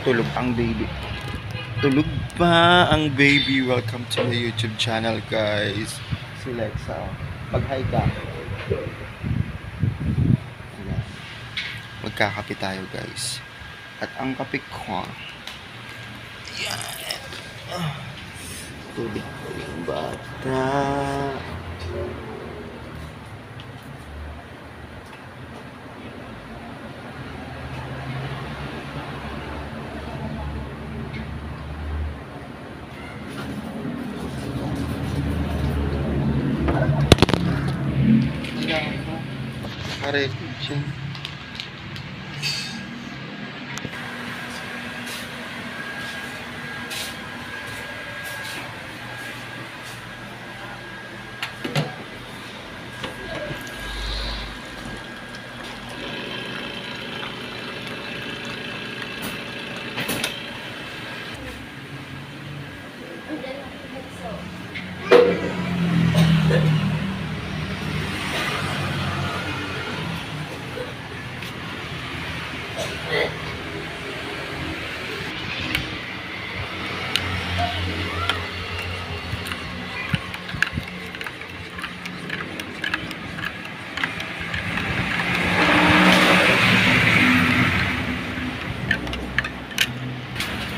Tulog ang baby. Tulog pa ang baby. Welcome to my YouTube channel, guys. Si Lexa. Mag-hi ka. Ayan. Magkakape tayo, guys. At ang kape ko, yan. Tulog ko yung bata. Pare, siya.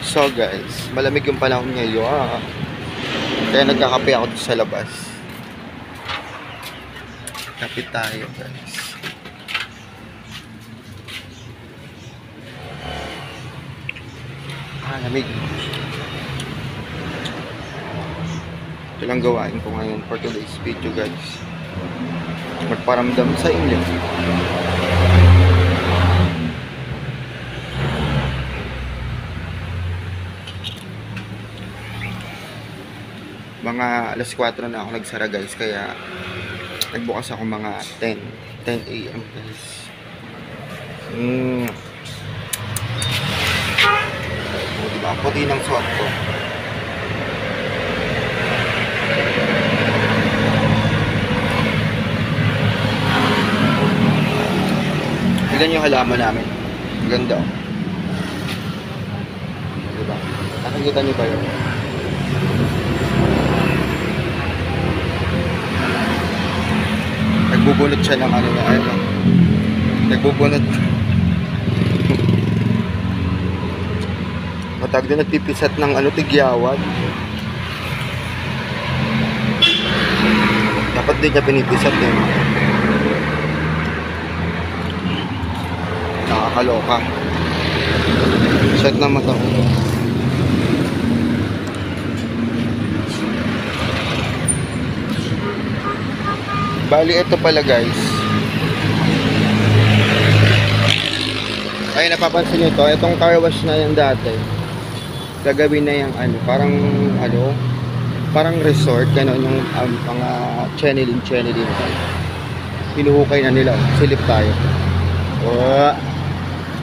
So guys, malamig yung panahon ngayon. Kaya nagkakape ako sa labas. Kape tayo, guys. Lamig. Ito lang gawain ko ngayon for today's video, guys. Magparamdam sa inyo. Mga alas 4 na ako nagsara, guys, kaya nagbukas ako mga 10 AM, guys. Diba? Puti ng suot ko. Tignan yung halaman namin. Ganda, oh. Diba? Nakikita niyo ba yun? Nagbubunot siya ng ano na ano. Nagbubunot. Matag din nagtipisat ng ano, tigyawad. Dapat din niya pinipisat din. Nakakaloka. Shot na mata. Bali, ito pala, guys. Ay, napapansin nyo to. Itong car wash na yan dati. Gagawin na yung ano, parang resort. Gano'n yung mga channeling. Pinuhukay na nila. Silip tayo.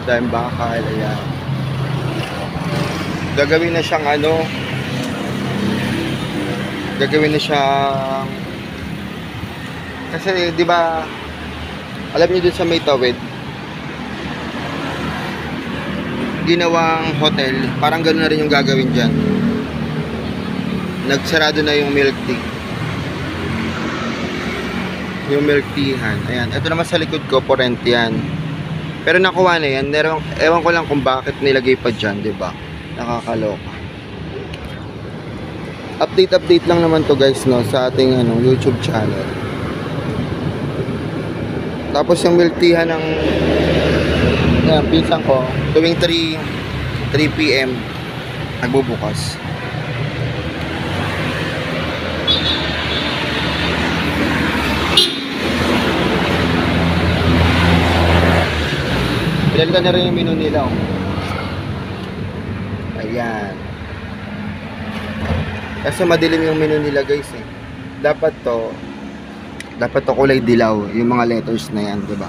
Dahil bakal. Ayan. Gagawin na siyang ano. Kasi, di ba, alam niyo dun sa may tawid, ginawang hotel, parang gano'n na rin yung gagawin dyan. Nagsarado na yung milk tea. Yung milk teahan. Ayan, ito naman sa likod ko, for rent yan. Pero nakuha na yan. Ewan ko lang kung bakit nilagay pa dyan, di ba? Nakakaloka. Update lang naman to, guys, no, sa ating YouTube channel. Tapos yung milk teahan ng pinsan ko, tuwing 3 PM nagbubukas. Pinalitan na rin yung menu nila, oh. Ayan. Kasi madilim yung menu nila, guys, eh. Dapat to kulay dilaw, yung mga letters na yan, diba?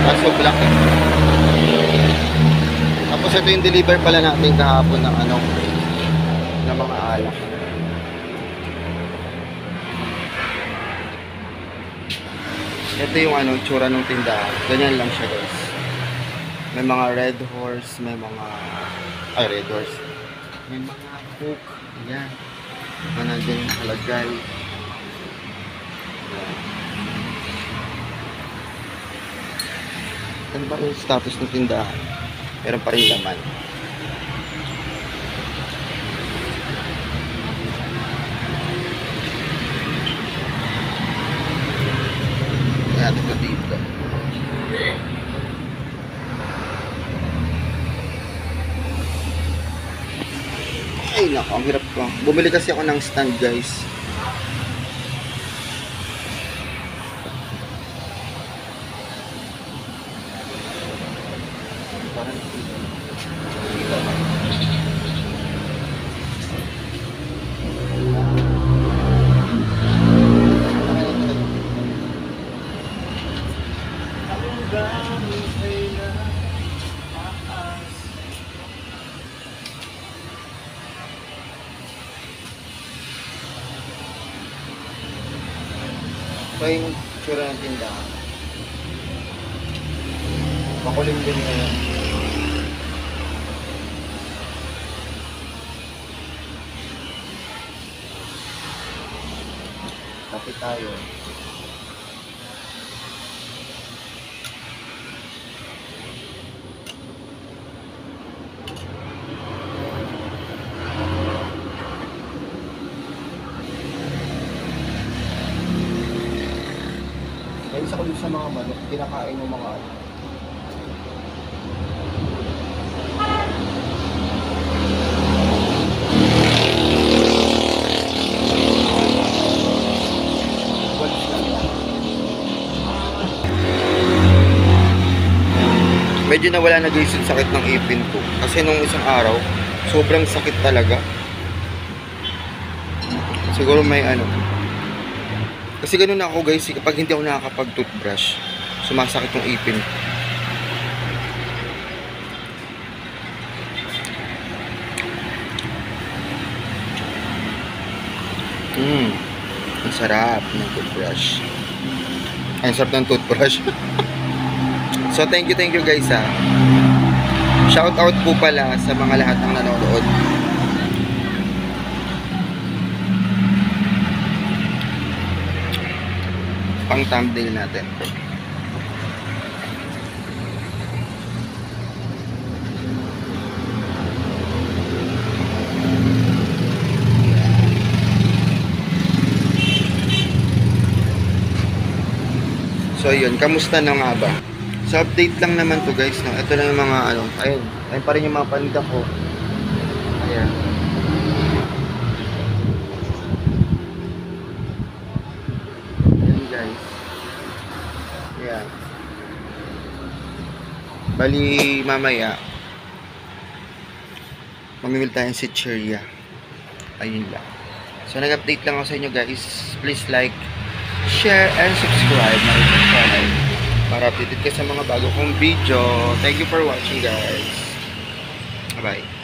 Kaso black, eh. Tapos ito yung deliver pala natin kahapon ng ng mga alak. Ito yung tsura ng tindahan. Ganyan lang siya, guys. May mga red horse, may mga red horse. May mga hook. Ayan. Mga nandyan nakalagay. Ayan. Ano ba yung status ng tindahan? Meron pa rin laman. Ayan, ito dito. Ay, naku, ang hirap ko. Bumili kasi ako ng stand, guys. So, yung tsura ng tindahan. Makulim din ngayon. Tapos tayo. May isa ko dito sa mga manok, kinakain ng mga ano. Medyo nawala na guys yung sakit ng ipin ko. Kasi nung isang araw, sobrang sakit talaga. Siguro may ano. Kasi ganun ako guys, kapag hindi ako nakakapag-toothbrush, sumasakit yung ipin ko. Ang sarap ng toothbrush. Ang sarap ng toothbrush. So thank you guys ha. Shout out po pala sa mga lahat ng nanonood. Pang thumbnail natin. So yun, kamusta na nga ba? So update lang naman to guys, no? Ito lang yung mga ano, ayun pa rin yung mga paninda ko. Ayan. Ayan guys. Ayan. Bali mamaya mamimili tayong chichirya. Ayun lang. So nag-update lang ako sa inyo guys. Please like, share, and subscribe na rin channel para updated ka sa mga bago kong video. Thank you for watching guys. Bye.